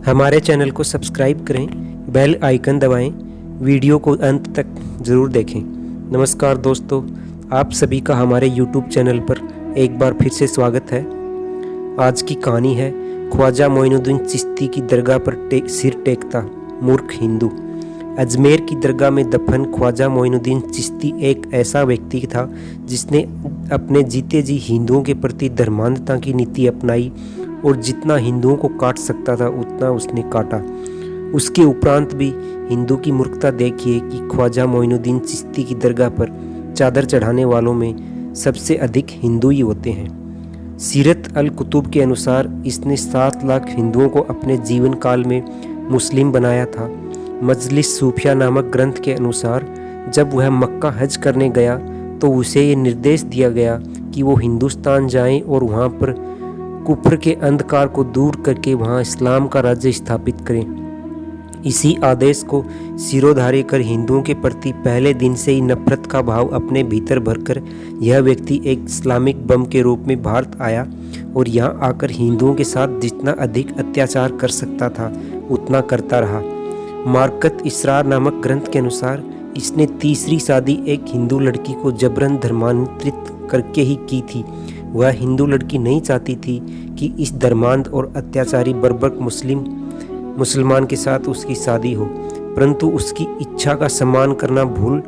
हमारे चैनल को सब्सक्राइब करें, बेल आइकन दबाएं, वीडियो को अंत तक ज़रूर देखें। नमस्कार दोस्तों, आप सभी का हमारे YouTube चैनल पर एक बार फिर से स्वागत है। आज की कहानी है ख्वाजा मोइनुद्दीन चिश्ती की दरगाह पर सिर टेकता मूर्ख हिंदू। अजमेर की दरगाह में दफन ख्वाजा मोइनुद्दीन चिश्ती एक ऐसा व्यक्ति था जिसने अपने जीते जी हिंदुओं के प्रति धर्मांधता की नीति अपनाई और जितना हिंदुओं को काट सकता था उतना उसने काटा। उसके उपरांत भी हिंदू की मूर्खता देखिए कि ख्वाजा मोइनुद्दीन चिश्ती की दरगाह पर चादर चढ़ाने वालों में सबसे अधिक हिंदू ही होते हैं। सीरत अल कुतुब के अनुसार इसने 7 लाख हिंदुओं को अपने जीवन काल में मुस्लिम बनाया था। मजलिस सूफिया नामक ग्रंथ के अनुसार जब वह मक्का हज करने गया तो उसे ये निर्देश दिया गया कि वो हिंदुस्तान जाएं और वहाँ पर कुफ्र के अंधकार को दूर करके वहाँ इस्लाम का राज्य स्थापित करें। इसी आदेश को सिरोधार्य कर हिंदुओं के प्रति पहले दिन से ही नफरत का भाव अपने भीतर भरकर यह व्यक्ति एक इस्लामिक बम के रूप में भारत आया और यहाँ आकर हिंदुओं के साथ जितना अधिक अत्याचार कर सकता था उतना करता रहा। मार्कत इसरार नामक ग्रंथ के अनुसार इसने तीसरी शादी एक हिंदू लड़की को जबरन धर्मांतरित करके ही की थी। वह हिंदू लड़की नहीं चाहती थी कि इस धर्मांध और अत्याचारी बर्बर मुसलमान के साथ उसकी शादी हो, परंतु उसकी इच्छा का सम्मान करना भूल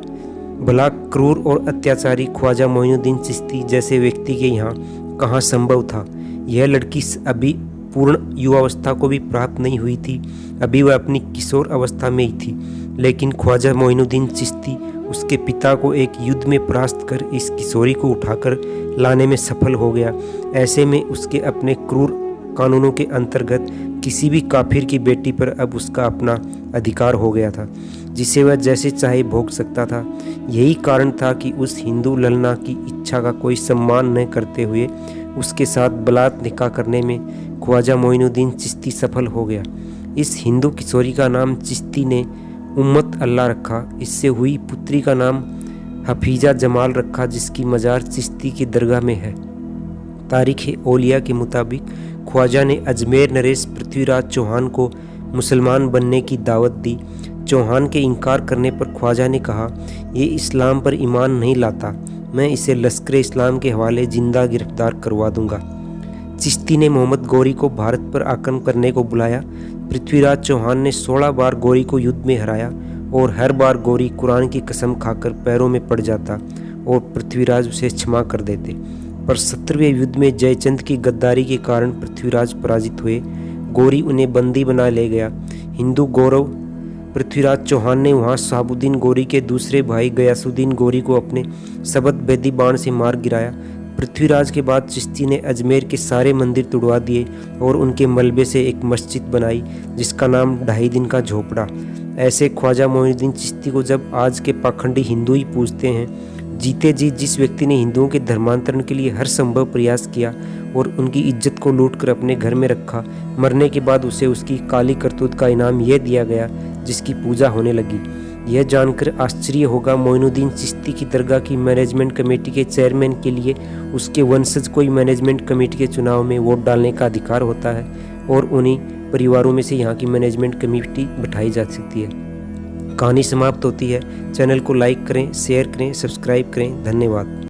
भला क्रूर और अत्याचारी ख्वाजा मोइनुद्दीन चिश्ती जैसे व्यक्ति के यहाँ कहाँ संभव था। यह लड़की अभी पूर्ण युवावस्था को भी प्राप्त नहीं हुई थी, अभी वह अपनी किशोर अवस्था में ही थी, लेकिन ख्वाजा मोइनुद्दीन चिश्ती उसके पिता को एक युद्ध में परास्त कर इस किशोरी को उठाकर लाने में सफल हो गया। ऐसे में उसके अपने क्रूर कानूनों के अंतर्गत किसी भी काफिर की बेटी पर अब उसका अपना अधिकार हो गया था, जिसे वह जैसे चाहे भोग सकता था। यही कारण था कि उस हिंदू ललना की इच्छा का कोई सम्मान न करते हुए उसके साथ बलात निकाह करने में ख्वाजा मोइनुद्दीन चिश्ती सफल हो गया। इस हिंदू किशोरी का नाम चिश्ती ने उम्मत अल्लाह रखा। इससे हुई पुत्री का नाम हफीजा जमाल रखा, जिसकी मजार चिश्ती की दरगाह में है। तारीख़ औलिया के मुताबिक ख्वाजा ने अजमेर नरेश पृथ्वीराज चौहान को मुसलमान बनने की दावत दी। चौहान के इनकार करने पर ख्वाजा ने कहा, ये इस्लाम पर ईमान नहीं लाता, मैं इसे लश्कर इस्लाम के हवाले जिंदा गिरफ्तार करवा दूंगा। चिश्ती ने मोहम्मद गौरी को भारत पर आक्रमण करने को बुलाया। पृथ्वीराज चौहान ने 16 बार गौरी को युद्ध में हराया और हर बार गौरी कुरान की कसम खाकर पैरों में पड़ जाता और पृथ्वीराज उसे क्षमा कर देते। पर 17वें युद्ध में जयचंद की गद्दारी के कारण पृथ्वीराज पराजित हुए। गौरी उन्हें बंदी बना ले गया। हिंदू गौरव पृथ्वीराज चौहान ने वहां शहाबुद्दीन गौरी के दूसरे भाई गयासुद्दीन गौरी को अपने शबद बेदी बाण से मार गिराया। पृथ्वीराज के बाद चिश्ती ने अजमेर के सारे मंदिर तुड़वा दिए और उनके मलबे से एक मस्जिद बनाई जिसका नाम 2.5 दिन का झोपड़ा। ऐसे ख्वाजा मोइनुद्दीन चिश्ती को जब आज के पाखंडी हिंदू ही पूजते हैं। जीते जी जिस व्यक्ति ने हिंदुओं के धर्मांतरण के लिए हर संभव प्रयास किया और उनकी इज्जत को लूटकर अपने घर में रखा, मरने के बाद उसे उसकी काली करतूत का इनाम यह दिया गया जिसकी पूजा होने लगी। यह जानकर आश्चर्य होगा, मोइनुद्दीन चिश्ती की दरगाह की मैनेजमेंट कमेटी के चेयरमैन के लिए उसके वंशज को ही मैनेजमेंट कमेटी के चुनाव में वोट डालने का अधिकार होता है और उन्हीं परिवारों में से यहाँ की मैनेजमेंट कमेटी बिठाई जा सकती है। कहानी समाप्त होती है। चैनल को लाइक करें, शेयर करें, सब्सक्राइब करें। धन्यवाद।